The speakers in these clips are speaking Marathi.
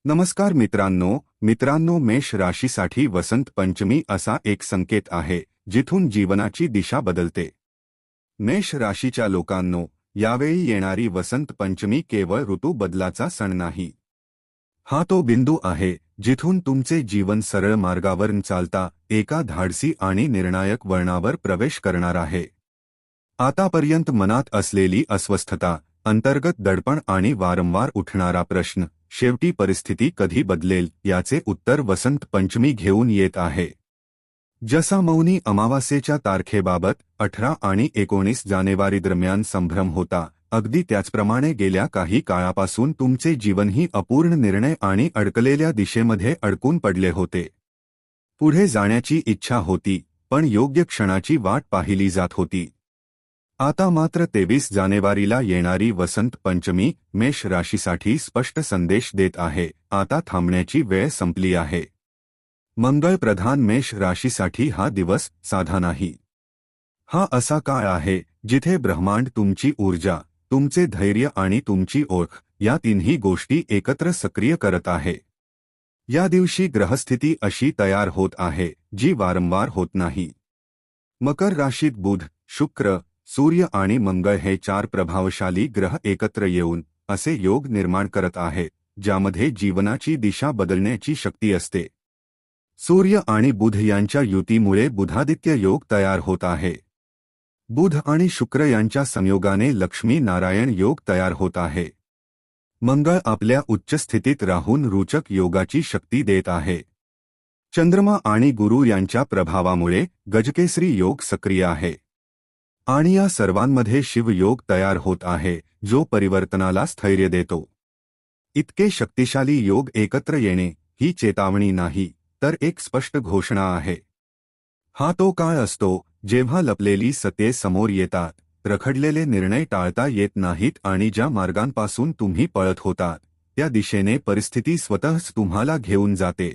नमस्कार मित्रांनो, मेष राशीसाठी वसंत पंचमी असा एक संकेत आहे जिथून जीवनाची दिशा बदलते। मेष राशीच्या लोकांनो, यावेळी येणारी वसंत पंचमी केवळ ऋतू बदलाचा सण नाही। हा तो बिंदू आहे जिथून तुमचे जीवन सरळ मार्गावर चालता एका धाडसी आणि निर्णायक वळणावर प्रवेश करणार आहे। आतापर्यंत मनात असलेली अस्वस्थता, अंतर्गत दडपण आणि वारंवार उठणारा प्रश्न, शेवटी परिस्थिती कधी बदलेल याचे उत्तर वसंत पंचमी घेऊन येत आहे। जसा मौनी अमावास्येच्या तारखेबाबत 18 आणि 19 जानेवारी दरम्यान संभ्रम होता, अगदी त्याचप्रमाणे गेल्या काही काळापासून तुमचे जीवनही अपूर्ण निर्णय आणि अडकलेल्या दिशेमध्ये अडकून पडले होते। पुढे जाण्याची इच्छा होती, पण योग्य क्षणाची वाट पाहिली जात होती। आता मात्र 23 जानेवारीला येणारी वसंत पंचमी मेष राशीसाठी स्पष्ट संदेश देत आहे, आता थांबण्याची वेळ संपली आहे। मंगळ प्रधान मेष राशीसाठी हा दिवस साधा नाही। हा असा काळ आहे जिथे ब्रह्मांड तुमची ऊर्जा, तुमचे धैर्य आणि तुमची ओळख या तिन्ही गोष्टी एकत्र सक्रिय करत आहे। या दिवशी ग्रहस्थिती अशी तयार होत आहे जी वारंवार होत नाही। मकर राशीत बुध, शुक्र, सूर्य आणि मंगळ हे 4 प्रभावशाली ग्रह एकत्र येऊन असे योग निर्माण करत आहेत ज्यामध्ये जीवनाची दिशा बदलण्याची शक्ती असते। सूर्य आणि बुध यांच्या युतीमुळे बुधादित्य योग तयार होत आहे। बुध आणि शुक्र यांच्या संयोगाने लक्ष्मी नारायण योग तयार होत आहे। मंगळ आपल्या उच्च स्थितीत राहून रोचक योगाची शक्ती देत आहे। चंद्रमा आणि गुरु यांच्या प्रभावामुळे गजकेसरी योग सक्रिय आहे। आणि या सर्वांमध्ये शिवयोग तयार होत आहे जो परिवर्तनाला स्थैर्य देतो। इतके शक्तिशाली योग एकत्र येणे ही चेतावणी नाही, तर एक स्पष्ट घोषणा आहे। हा तो काळ असतो जेव्हा लपलेली सत्ये समोर येतात, रखडलेले निर्णय टाळता येत नाहीत आणि ज्या मार्गांपासून तुम्ही पळत होतात त्या दिशेने परिस्थिती स्वतःच तुम्हाला घेऊन जाते।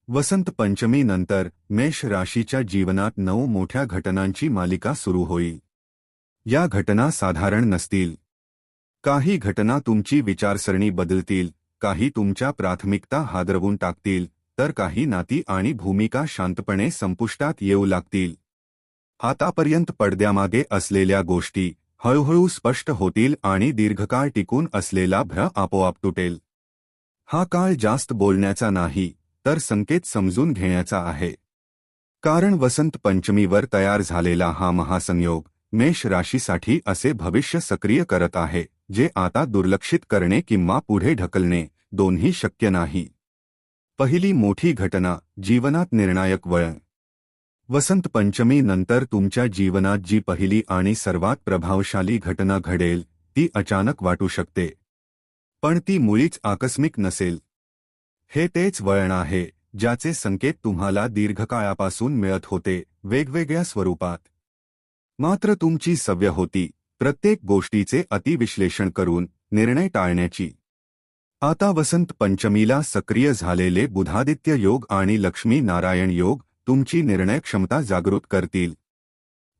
वसंत पंचमी नंतर मेष राशीच्या जीवनात 9 मोठ्या घटनांची मालिका सुरू होईल। या घटना साधारण नसतील। काही घटना तुमची विचारसरणी बदलतील, काही तुमच्या प्राथमिकता हादरवून टाकतील, तर काही नाती आणि भूमिका शांतपणे संपुष्टात येऊ लागतील। आतापर्यंत पडद्यामागे असलेल्या गोष्टी हळूहळू स्पष्ट होतील आणि दीर्घकाळ टिकून असलेला भ्रम आपोआप तुटेल। हा काळ जास्त बोलण्याचा नाही, तर संकेत समजून घेण्याचा आहे। कारण वसंत पंचमीवर तयार झालेला हा महासंयोग मेष राशीसाठी असे भविष्य सक्रिय करत आहे जे आता दुर्लक्षित करणे किंवा पुढे ढकलणे दोन्ही शक्य नाही। पहिली मोठी घटना, जीवनात निर्णायक वळण। वसंत पंचमी नंतर तुमच्या जीवनात जी पहिली आणि सर्वात प्रभावशाली घटना घडेल ती अचानक वाटू शकते, पण ती मुळीच आकस्मिक नसेल। हे तेच वळण आहे ज्याचे संकेत तुम्हाला दीर्घकाळापासून मिळत होते, वेगवेगळ्या स्वरूपात। मात्र तुमची सवय होती प्रत्येक गोष्टीचे अतिविश्लेषण करून निर्णय टाळण्याची। आता वसंत पंचमीला सक्रिय झालेले बुधादित्य योग आणि लक्ष्मी नारायण योग तुमची निर्णय क्षमता जागृत करतील।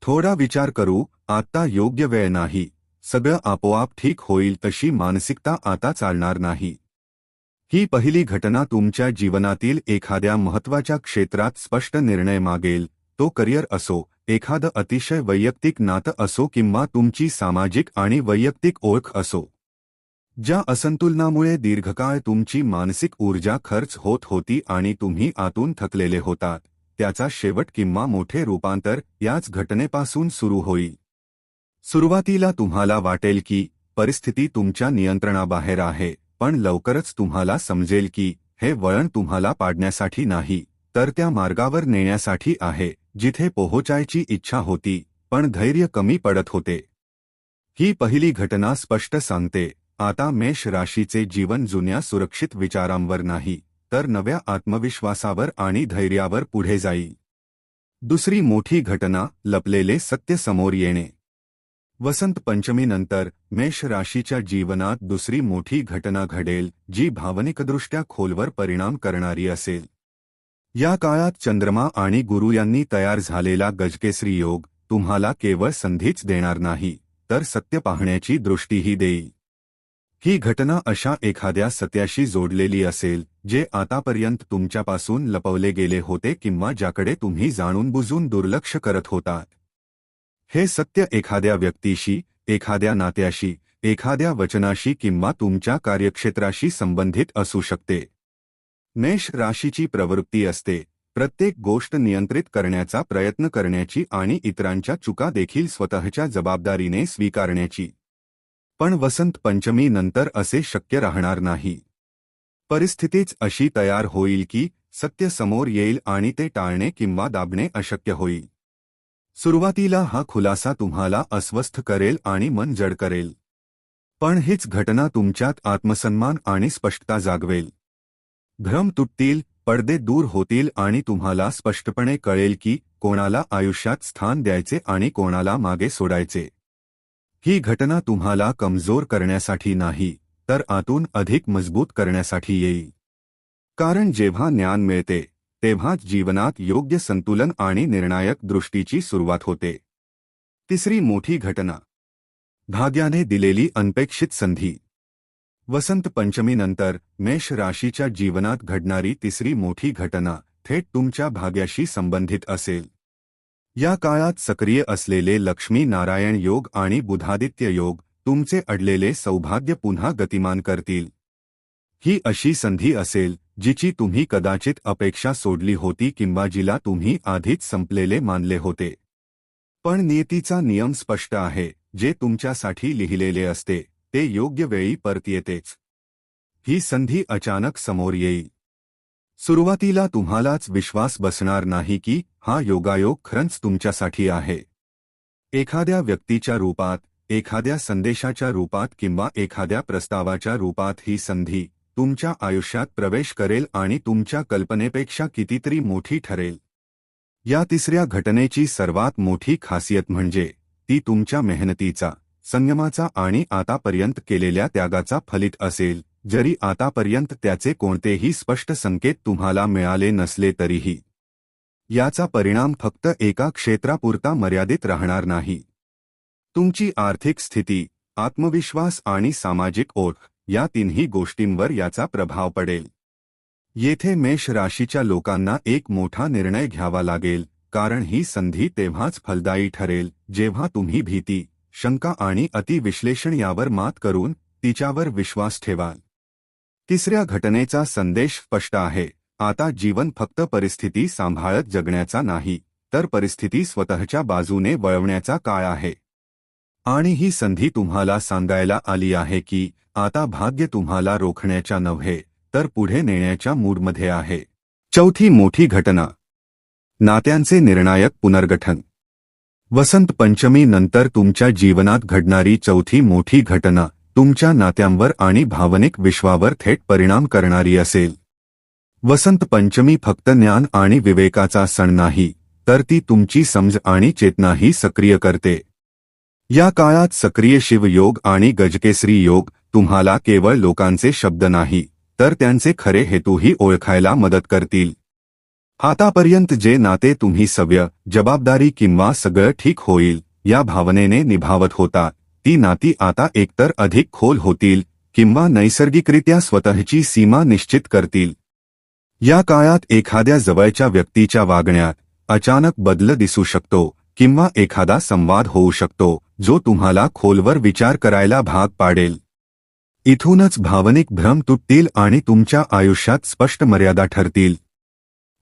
थोडा विचार करू, आता योग्य वेळ नाही, सगळं आपोआप ठीक होईल तशी मानसिकता आता चालणार नाही। ही पहिली घटना तुमच्या जीवनातील एखाद्या महत्त्वाच्या क्षेत्रात स्पष्ट निर्णय मागेल, तो करिअर असो, एखादं अतिशय वैयक्तिक नातं असो किंवा तुमची सामाजिक आणि वैयक्तिक ओळख असो। ज्या असंतुलनामुळे दीर्घकाळ तुमची मानसिक ऊर्जा खर्च होत होती आणि तुम्ही आतून थकलेले होतात, त्याचा शेवट किंवा मोठे रूपांतर याच घटनेपासून सुरू होईल। सुरुवातीला तुम्हाला वाटेल की परिस्थिती तुमच्या नियंत्रणाबाहेर आहे, पण लवकरच तुम्हाला समजेल की हे वळण तुम्हाला पाडण्यासाठी नाही, तर त्या मार्गावर नेण्यासाठी आहे जिथे पोहोचायची इच्छा होती, पण धैर्य कमी पडत होते। ही पहिली घटना स्पष्ट सांगते, आता मेष राशीचे जीवन जुन्या सुरक्षित विचारांवर नाही, तर नव्या आत्मविश्वासावर आणि धैर्यावर पुढे जाईल। दुसरी मोठी घटना, लपलेले सत्य समोर येणे। वसंत पंचमीनंतर मेष राशीच्या जीवनात दुसरी मोठी घटना घडेल जी भावनिकदृष्ट्या खोलवर परिणाम करणारी असेल। या काळात चंद्रमा आणि गुरु यांनी तयार झालेला गजकेसरी योग तुम्हाला केवळ संधीच देणार नाही, तर सत्य पाहण्याची दृष्टीही देईल। ही घटना अशा एखाद्या सत्याशी जोडलेली असेल जे आतापर्यंत तुमच्यापासून लपवले गेले होते किंवा ज्याकडे तुम्ही जाणूनबुजून दुर्लक्ष करत होतात. हे सत्य एखाद्या व्यक्तीशी, एखाद्या नात्याशी, एखाद्या वचनाशी किंवा तुमच्या कार्यक्षेत्राशी संबंधित असू शकते. मेष राशीची प्रवृत्ती असते प्रत्येक गोष्ट नियंत्रित करण्याचा प्रयत्न करण्याची आणि इतरांच्या चुका देखील स्वतःच्या जबाबदारीने स्वीकारण्याची. पण वसंत पंचमी नंतर असे शक्य राहणार नाही. परिस्थितीच अशी तयार होईल की सत्य समोर येईल आणि ते टाळणे किंवा दाबणे अशक्य होईल. सुरुवातीला हा खुलासा तुम्हाला अस्वस्थ करेल आणि मन जड करेल. पण हीच घटना तुमच्यात आत्मसन्मान आणि स्पष्टता जागवेल. भ्रम तुटतील, पडदे दूर होतील आणि तुम्हाला स्पष्टपणे कळेल की कोणाला आयुष्यात स्थान द्यायचे आणि कोणाला मागे सोडायचे. ही घटना तुम्हाला कमजोर करण्यासाठी नाही, तर आतून अधिक मजबूत करण्यासाठी येईल. कारण जेव्हा ज्ञान मिळते तेव्हाच जीवनात योग्य संतुलन आणि निर्णायक दृष्टीची सुरुवात होते. तिसरी मोठी घटना. भाग्याने दिलेली अनपेक्षित संधी. वसंत पंचमीनंतर मेष राशीच्या जीवनात घडणारी तिसरी मोठी घटना थेट तुमच्या भाग्याशी संबंधित असेल. या काळात सक्रिय असलेले लक्ष्मी नारायण योग आणि बुधादित्य योग तुमचे अडलेले सौभाग्य पुन्हा गतिमान करतील. ही अशी संधी असेल जिची तुम्ही कदाचित अपेक्षा सोडली होती किंवा जिला तुम्ही आधीच संपलेले मानले होते. पण नियतीचा नियम स्पष्ट आहे, जे तुमच्यासाठी लिहिलेले असते ते योग्य वेळी परत येतेच. ही संधी अचानक समोर येईल. सुरुवातीला तुम्हालाच विश्वास बसणार नाही की हा योगायोग खरंच तुमच्यासाठी आहे. एखाद्या व्यक्तीच्या रूपात, एखाद्या संदेशाच्या रूपात किंवा एखाद्या प्रस्तावाच्या रूपात ही संधी तुमच्या आयुष्यात प्रवेश करेल आणि तुमच्या कल्पनेपेक्षा कितीतरी मोठी ठरेल. या तिसऱ्या घटनेची सर्वात मोठी खासियत म्हणजे ती तुमच्या मेहनतीचा, संयमाचा आणि आतापर्यंत केलेल्या त्यागाचा फलित असेल, जरी आतापर्यंत त्याचे कोणतेही स्पष्ट संकेत तुम्हाला मिळाले नसले तरीही. याचा परिणाम फक्त एका क्षेत्रापुरता मर्यादित राहणार नाही. तुमची आर्थिक स्थिती, आत्मविश्वास आणि सामाजिक ओळख या तिन्ही गोष्टींवर याचा प्रभाव पडेल. येथे मेष राशीच्या लोकांना एक मोठा निर्णय घ्यावा लागेल, कारण ही संधी तेव्हाच फलदायी ठरेल जेव्हा तुम्ही भीती, शंका आणि अतिविश्लेषण यावर मात करून तिच्यावर विश्वास ठेवाल. तिसऱ्या घटनेचा संदेश स्पष्ट आहे. आता जीवन फक्त परिस्थिती सांभाळत जगण्याचा नाही, तर परिस्थिती स्वतःच्या बाजूने वळवण्याचा काळ आहे. आणि ही संधी तुम्हाला सांगायला आली आहे की आता भाग्य तुम्हाला रोखण्याच्या नव्हे, तर पुढे नेण्याच्या मूडमध्ये आहे. चौथी मोठी घटना. नात्यांचे निर्णायक पुनर्गठन. वसंत पंचमी नंतर तुमच्या जीवनात घडणारी चौथी मोठी घटना तुमच्या नात्यांवर आणि भावनिक विश्वावर थेट परिणाम करणारी असेल. वसंत पंचमी फक्त ज्ञान आणि विवेकाचा सण नाही, तर ती तुमची समज आणि चेतनाही सक्रिय करते. या काळात सक्रिय शिवयोग आणि गजकेसरी योग तुम्हाला केवळ लोकांचे शब्द नाही, तर त्यांचे खरे हेतूही ओळखायला मदत करतील. आतापर्यंत जे नाते तुम्ही सव्य, जबाबदारी किंवा सगळं ठीक होईल या भावनेने निभावत होता, ती नाती आता एकतर अधिक खोल होतील किंवा नैसर्गिकरित्या स्वतःची सीमा निश्चित करतील. या काळात एखाद्या जवळच्या व्यक्तीच्या वागण्यात अचानक बदल दिसू शकतो किंवा एखादा संवाद होऊ शकतो जो तुम्हाला खोलवर विचार करायला भाग पाडेल. इथूनच भावनिक भ्रम तुटतील आणि तुमच्या आयुष्यात स्पष्ट मर्यादा ठरतील.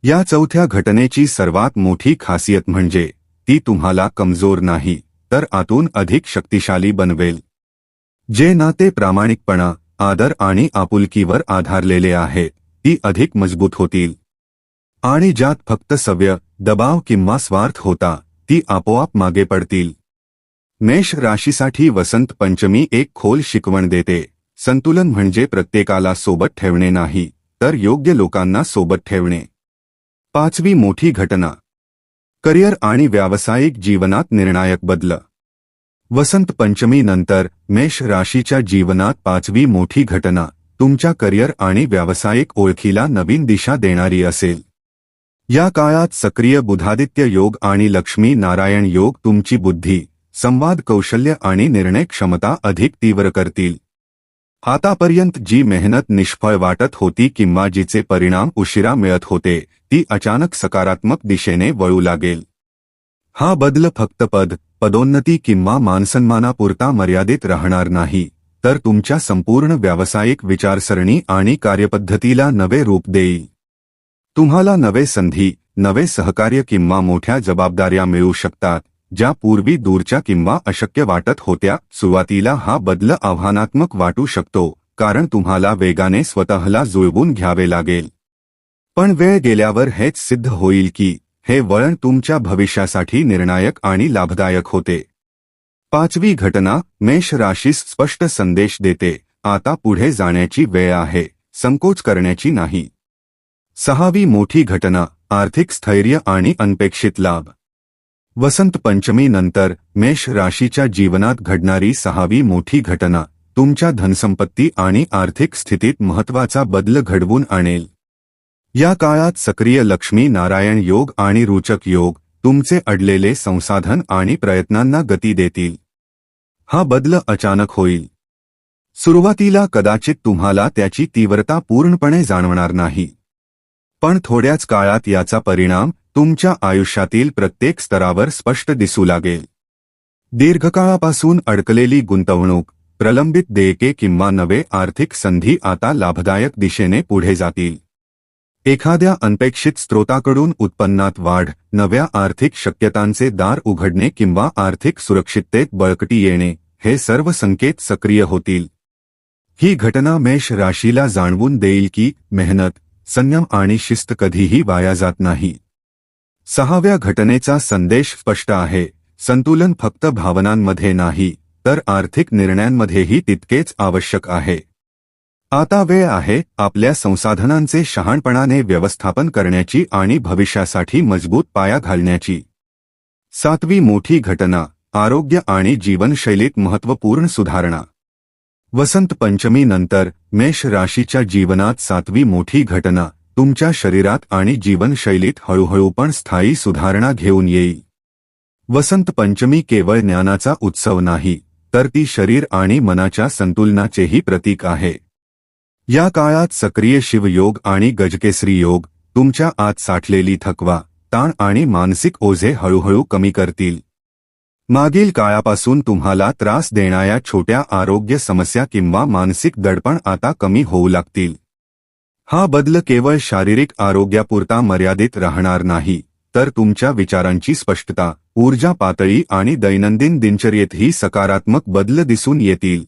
या चौथ्या घटनेची सर्वात मोठी खासियत म्हणजे ती तुम्हाला कमजोर नाही, तर आतून अधिक शक्तिशाली बनवेल. जे नाते प्रामाणिकपणा, आदर आणि आपुलकीवर आधारलेले आहेत, ती अधिक मजबूत होतील. आणि ज्यात फक्त सव्य, दबाव किंवा स्वार्थ होता, ती आपोआप मागे पडतील. मेष राशीसाठी वसंत पंचमी एक खोल शिकवण देते. संतुलन म्हणजे प्रत्येकाला सोबत ठेवणे नाही, तर योग्य लोकांना सोबत ठेवणे. पाचवी मोठी घटना. करिअर आणि व्यावसायिक जीवनात निर्णायक बदल. वसंत पंचमी नंतर मेष राशीच्या जीवनात पाचवी मोठी घटना तुमच्या करिअर आणि व्यावसायिक ओळखीला नवीन दिशा देणारी असेल. या काळात सक्रिय बुधादित्य योग आणि लक्ष्मी नारायण योग तुमची बुद्धी, संवाद कौशल्य आणि निर्णय क्षमता अधिक तीव्र करतील. आतापर्यंत जी मेहनत निष्फळ वाटत होती किंवा जिचे परिणाम उशिरा मिळत होते ती अचानक सकारात्मक दिशेने वळू लागेल. हा बदल फक्त पदोन्नती किंवा मानसन्मानापुरता मर्यादित राहणार नाही, तर तुमच्या संपूर्ण व्यावसायिक विचारसरणी आणि कार्यपद्धतीला नवे रूप देईल. तुम्हाला नवे संधी, नवे सहकार्य किंवा मोठ्या जबाबदाऱ्या मिळू शकतात, ज्या पूर्वी दूरच्या किंवा अशक्य वाटत होत्या. सुरुवातीला हा बदल आव्हानात्मक वाटू शकतो, कारण तुम्हाला वेगाने स्वतःला जुळवून घ्यावे लागेल. पण वेळ गेल्यावर हेच सिद्ध होईल की हे वळण तुमच्या भविष्यासाठी निर्णायक आणि लाभदायक होते. पाचवी घटना मेष राशीस स्पष्ट संदेश देते, आता पुढे जाण्याची वेळ आहे, संकोच करण्याची नाही. सहावी मोठी घटना आर्थिक स्थैर्य आणि अनपेक्षित लाभ. वसंत पंचमी नंतर मेष राशीच्या जीवनात घडणारी सहावी मोठी घटना तुमच्या धनसंपत्ती आणि आर्थिक स्थितीत महत्त्वाचा बदल घडवून आणेल. या काळात सक्रिय लक्ष्मी नारायण योग आणि रुचक योग तुमचे अडलेले संसाधन आणि प्रयत्नांना गती देतील. हा बदल अचानक होईल. सुरुवातीला कदाचित तुम्हाला त्याची तीव्रता पूर्णपणे जाणवणार नाही, पण थोड्याच काळात याचा परिणाम तुमच्या आयुष्यातील प्रत्येक स्तरावर स्पष्ट दिसू लागेल. दीर्घकाळापासून अडकलेली गुंतवणूक, प्रलंबित देयके किंवा नवे आर्थिक संधी आता लाभदायक दिशेने पुढे जातील. एखाद्या अनपेक्षित स्रोताकडून उत्पन्नात वाढ, नव्या आर्थिक शक्यतांचे दार उघडणे किंवा आर्थिक सुरक्षिततेत बळकटी येणे, हे सर्व संकेत सक्रिय होतील. ही घटना मेष राशीला जाणवून देईल की मेहनत, संयम आणि शिस्त कधीही वाया जात नाही. सहाव्या घटनेचा संदेश स्पष्ट आहे, संतुलन फक्त भावनांमध्ये नाही, तर आर्थिक निर्णयांमध्येही तितकेच आवश्यक आहे. आता वेळ आहे आपल्या संसाधनांचे शहाणपणाने व्यवस्थापन करण्याची आणि भविष्यासाठी मजबूत पाया घालण्याची. सातवी मोठी घटना आरोग्य आणि जीवनशैलीत महत्त्वपूर्ण सुधारणा. वसंत पंचमी नंतर मेष राशीच्या जीवनात सातवी मोठी घटना तुमच्या शरीरात आणि जीवनशैलीत हळूहळू पण स्थायी सुधारणा घेऊन येईल. वसंत पंचमी केवळ ज्ञानाचा उत्सव नाही, तर ती शरीर आणि मनाच्या संतुलनाचेही प्रतीक आहे. या काळात सक्रिय शिवयोग आणि गजकेसरी योग तुमच्या आत साठलेली थकवा, ताण आणि मानसिक ओझे हळूहळू कमी करतील. मागील काळापासून तुम्हाला त्रास देणाऱ्या छोट्या आरोग्य समस्या किंवा मानसिक दडपण आता कमी होऊ लागतील. हा बदल केवळ शारीरिक आरोग्यापुरता मर्यादित राहणार नाही, तर तुमच्या विचारांची स्पष्टता, ऊर्जा पातळी आणि दैनंदिन दिनचर्येतही सकारात्मक बदल दिसून येतील.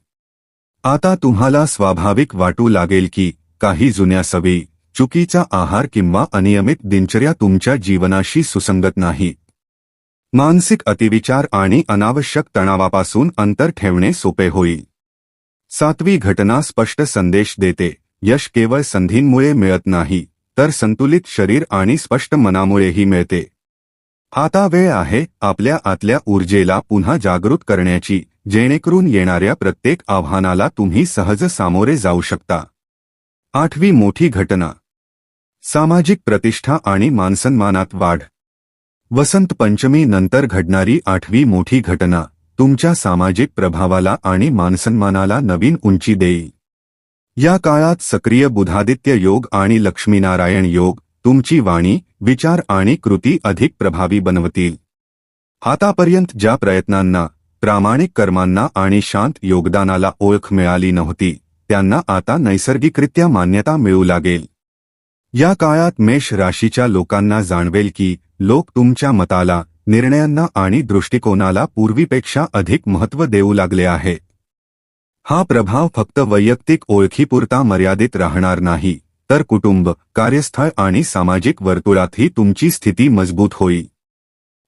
आता तुम्हाला स्वाभाविक वाटू लागेल की काही जुन्या सवयी, चुकीचा आहार किंवा अनियमित दिनचर्या तुमच्या जीवनाशी सुसंगत नाहीत. मानसिक अतिविचार आणि अनावश्यक तणावापासून अंतर ठेवणे सोपे होईल. सातवी घटना स्पष्ट संदेश देते, यश केवळ संधींमुळे मिळत नाही, तर संतुलित शरीर आणि स्पष्ट मनामुळेही मिळते. आता वेळ आहे आपल्या आतल्या ऊर्जेला पुन्हा जागृत करण्याची, जेणेकरून येणाऱ्या प्रत्येक आव्हानाला तुम्ही सहज सामोरे जाऊ शकता. आठवी मोठी घटना सामाजिक प्रतिष्ठा आणि मानसन्मानात वाढ. वसंत पंचमी नंतर घडणारी आठवी मोठी घटना तुमच्या सामाजिक प्रभावाला आणि मानसन्मानाला नवीन उंची देईल. या काळात सक्रिय बुधादित्य योग आणि लक्ष्मीनारायण योग तुमची वाणी, विचार आणि कृती अधिक प्रभावी बनवतील. आतापर्यंत ज्या प्रयत्नांना, प्रामाणिक कर्मांना आणि शांत योगदानाला ओळख मिळाली नव्हती, त्यांना आता नैसर्गिकरित्या मान्यता मिळू लागेल. या काळात मेष राशीच्या लोकांना जाणवेल की लोक तुमच्या मताला, निर्णयांना आणि दृष्टिकोनाला पूर्वीपेक्षा अधिक महत्त्व देऊ लागले आहेत. हा प्रभाव फक्त वैयक्तिक ओळखीपुरता मर्यादित राहणार नाही, तर कुटुंब, कार्यस्थळ आणि सामाजिक वर्तुळातही तुमची स्थिती मजबूत होईल.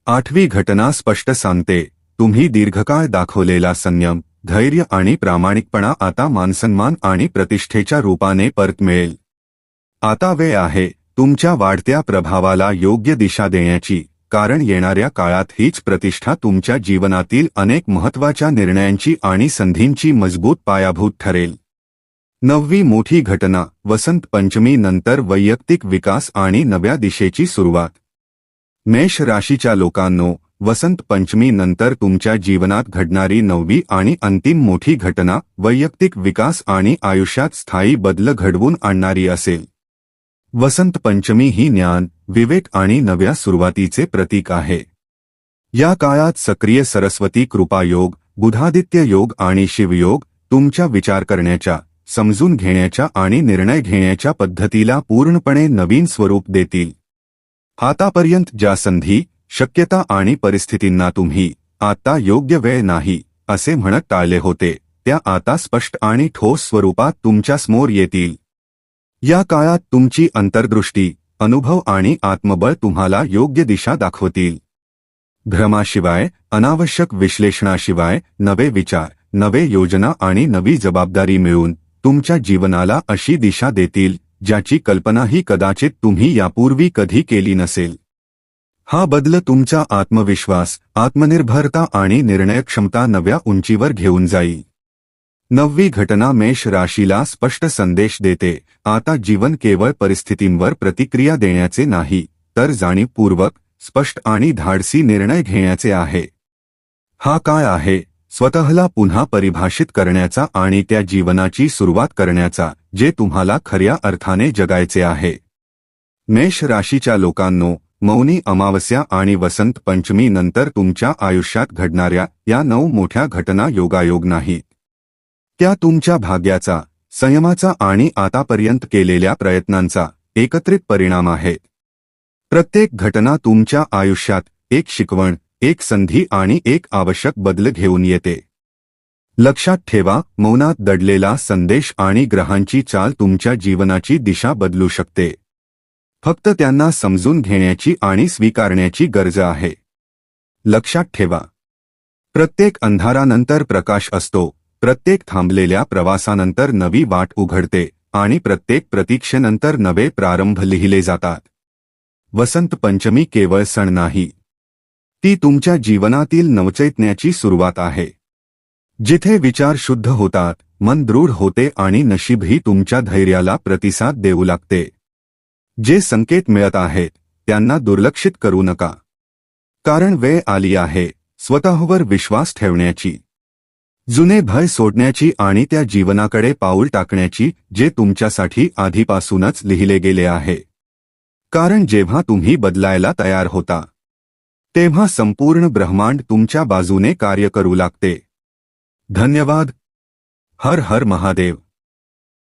आठवी घटना स्पष्ट सांगते, तुम्ही दीर्घकाळ दाखवलेला संयम, धैर्य आणि प्रामाणिकपणा आता मानसन्मान आणि प्रतिष्ठेच्या रूपाने परत मिळेल. आता वेळ आहे तुमच्या वाढत्या प्रभावाला योग्य दिशा देण्याची, कारण येणाऱ्या काळात हीच प्रतिष्ठा तुमच्या जीवनातील अनेक महत्त्वाच्या निर्णयांची आणि संधींची मजबूत पायाभूत ठरेल. नववी मोठी घटना वसंत पंचमी नंतर वैयक्तिक विकास आणि नव्या दिशेची सुरुवात. मेष राशीच्या लोकांनो, वसंत पंचमी नंतर तुमच्या जीवनात घडणारी नववी आणि अंतिम मोठी घटना वैयक्तिक विकास आणि आयुष्यात स्थायी बदल घडवून आणणारी असेल. वसंत पंचमी ही ज्ञान, विवेक आणि नव्या सुरुवातीचे प्रतीक आहे. या काळात सक्रिय सरस्वती कृपा योग, बुधादित्य योग आणि शिवयोग तुमच्या विचार करण्याच्या, समजून घेण्याच्या आणि निर्णय घेण्याच्या पद्धतीला पूर्णपणे नवीन स्वरूप देतील. आतापर्यंत ज्या संधी, शक्यता आणि परिस्थितींना तुम्ही आता योग्य वेळ नाही असे म्हणत टाळले होते, त्या आता स्पष्ट आणि ठोस स्वरूपात तुमच्यासमोर येतील. या काळात तुमची अंतर्दृष्टी, अनुभव आणि आत्मबळ तुम्हाला योग्य दिशा दाखवतील. भ्रमाशिवाय, अनावश्यक विश्लेषणाशिवाय नवे विचार, नवे योजना आणि नवी जबाबदारी मिळून तुमच्या जीवनाला अशी दिशा देतील ज्याची कल्पनाही कदाचित तुम्ही यापूर्वी कधी केली नसेल. हा बदल तुमचा आत्मविश्वास, आत्मनिर्भरता आणि निर्णयक्षमता नव्या उंचीवर घेऊन जाईल. नववी घटना मेष राशीला स्पष्ट संदेश देते. आता जीवन केवळ परिस्थितींवर प्रतिक्रिया देण्याचे नाही, तर जाणीवपूर्वक, स्पष्ट आणि धाडसी निर्णय घेण्याचे आहे. हा काळ आहे स्वतःला पुन्हा परिभाषित करण्याचा आणि त्या जीवनाची सुरुवात करण्याचा जे तुम्हाला खऱ्या अर्थाने जगायचे आहे. मेष राशीच्या लोकांनो, मौनी अमावस्या आणि वसंत पंचमी नंतर तुमच्या आयुष्यात घडणाऱ्या या 9 मोठ्या घटना योगायोग नाहीत. त्या तुमच्या भाग्याचा, संयमाचा आणि आतापर्यंत केलेल्या प्रयत्नांचा एकत्रित परिणाम आहेत. प्रत्येक घटना तुमच्या आयुष्यात एक शिकवण, एक संधी आणि एक आवश्यक बदल घेऊन येते. लक्षात ठेवा, मौनात दडलेला संदेश आणि ग्रहांची चाल तुमच्या जीवनाची दिशा बदलू शकते. फक्त त्यांना समजून घेण्याची आणि स्वीकारण्याची गरज आहे. लक्षात ठेवा, प्रत्येक अंधारानंतर प्रकाश असतो, प्रत्येक थांबलेल्या प्रवासानंतर नवी वाट उघडते आणि प्रत्येक प्रतीक्षेनंतर नवे प्रारंभ लिहिले जातात. वसंत पंचमी केवळ सण नाही, ती तुमच्या जीवनातील नवचैतन्याची सुरुवात आहे. जिथे विचार शुद्ध होतात, मन दृढ होते आणि नशीबही तुमच्या धैर्याला प्रतिसाद देऊ लागते. जे संकेत मिळत आहेत त्यांना दुर्लक्षित करू नका, कारण वेळ आली आहे स्वतःवर विश्वास ठेवण्याची, जुने भय सोडण्याची आणि त्या जीवनाकडे पाऊल टाकण्याची जे तुमच्यासाठी आधीपासूनच लिहिले गेले आहे. कारण जेव्हा तुम्ही बदलायला तयार होता, तेव्हा संपूर्ण ब्रह्मांड तुमच्या बाजूने कार्य करू लागते. धन्यवाद. हर हर महादेव.